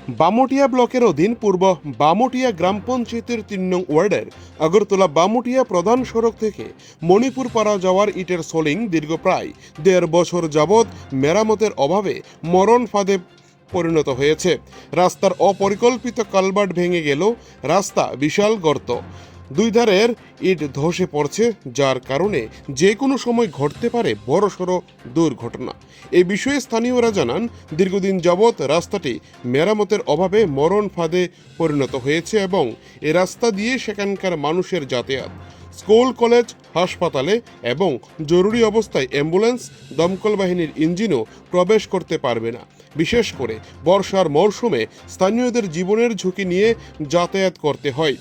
বামুটিয়া ব্লকের অধীন পূর্ব বামুটিয়া গ্রাম পঞ্চায়েতের ৩ নং ওয়ার্ডের আগরতলা বামুটিয়া প্রধান সড়ক থেকে মণিপুর পাড়া যাওয়ার ইটের সোলিং দীর্ঘ প্রায় ১.৫ বছর যাবৎ মেরামতের অভাবে মরণ ফাঁদে পরিণত হয়েছে। রাস্তার অপরিকল্পিত কালভার্ট ভেঙে গেল, রাস্তা বিশাল গর্ত, দুই ধারের ইট ধসে পড়ছে, যার কারণে যে কোনো সময় ঘটতে পারে বড়সড় দুর্ঘটনা। এই বিষয়ে স্থানীয়রা জানান, দীর্ঘদিন যাবৎ রাস্তাটি মেরামতের অভাবে মরণ ফাঁদে পরিণত হয়েছে এবং এ রাস্তা দিয়ে সেখানকার মানুষের যাতায়াত স্কুল, কলেজ, হাসপাতালে এবং জরুরি অবস্থায় অ্যাম্বুলেন্স, দমকল বাহিনীর ইঞ্জিনও প্রবেশ করতে পারবে না। বিশেষ করে বর্ষার মরশুমে স্থানীয়দের জীবনের ঝুঁকি নিয়ে যাতায়াত করতে হয়।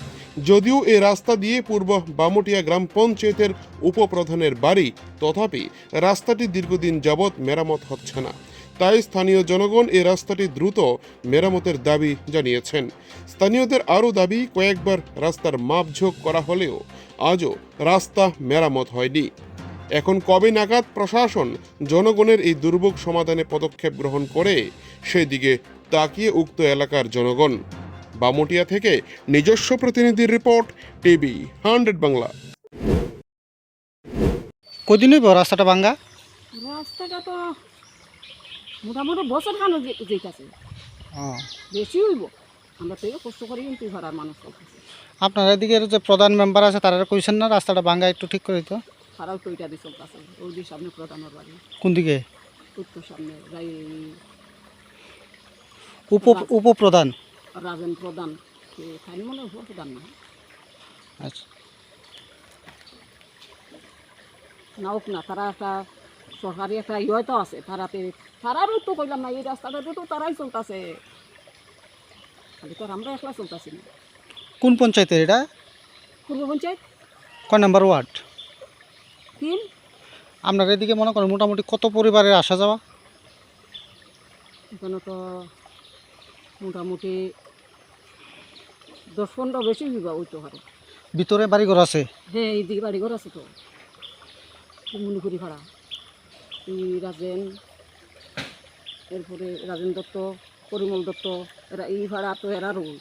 যদিও এই রাস্তা দিয়ে পূর্ব বামুটিয়া গ্রাম পঞ্চায়েতের উপপ্রধানের বাড়ি, তথাপি রাস্তাটি দীর্ঘদিন যাবৎ মেরামত হচ্ছে না। তাই স্থানীয় জনগণ এই রাস্তাটি দ্রুত মেরামতের দাবি জানিয়েছেন। স্থানীয়দের আরও দাবি, কয়েকবার রাস্তার মাপঝোঁক করা হলেও আজও রাস্তা মেরামত হয়নি। এখন কবে নাগাদ প্রশাসন জনগণের এই দুর্ভোগ সমাধানে পদক্ষেপ গ্রহণ করে, সেদিকে তাকিয়ে উক্ত এলাকার জনগণ। বামুটিয়া থেকে নিজস্ব প্রতিনিধির রিপোর্ট, টিভি 100 বাংলা। কদিন হইব রাস্তাটা ভাঙ্গা? রাস্তাটা তো মোটামুটি বছর খানো যেতেছে, বেশি হইব। আমরা তো কষ্ট করি কিন্তু ঘরের মানুষ করতেছে। আপনার এদিকে যে প্রধান মেম্বার আছে তারা কইছেন না রাস্তাটা ভাঙ্গা একটু ঠিক করে দিত? তারাও কইটা দিয়ে চলতেছে। ওই দিকে সামনে প্রধানের বাড়ি, কোন দিকে? উত্তর সামনে যাই উপপ্রধান? রাজেন প্রধান, খালি মনে হয় প্রধান না। আচ্ছা, নাওক না, তারা একটা সরকারি একটা ইয়ে তো আছে, তারারও তো কইলাম না, এই রাস্তাটা তো তারাই চলতেছে, খালি তো আমরা একলা চলতেছি না। কোন পঞ্চায়েতের এটা? পূর্ব পঞ্চায়েত, কয় নাম্বার ওয়ার্ড? 3। আপনার এদিকে মনে করেন মোটামুটি কত পরিবারের আসা যাওয়া? এখানে তো মোটামুটি 10-15 বেশি বিঘা হইতে পারে। ভিতরে বাড়িঘর আছে? হ্যাঁ, এই দিকে বাড়িঘর আছে তো, মণিপুরি ভাড়া, এই রাজেন, এরপরে রাজেন দত্ত, পরিমল দত্ত, এরা এই ভাড়া তো এরা রোল।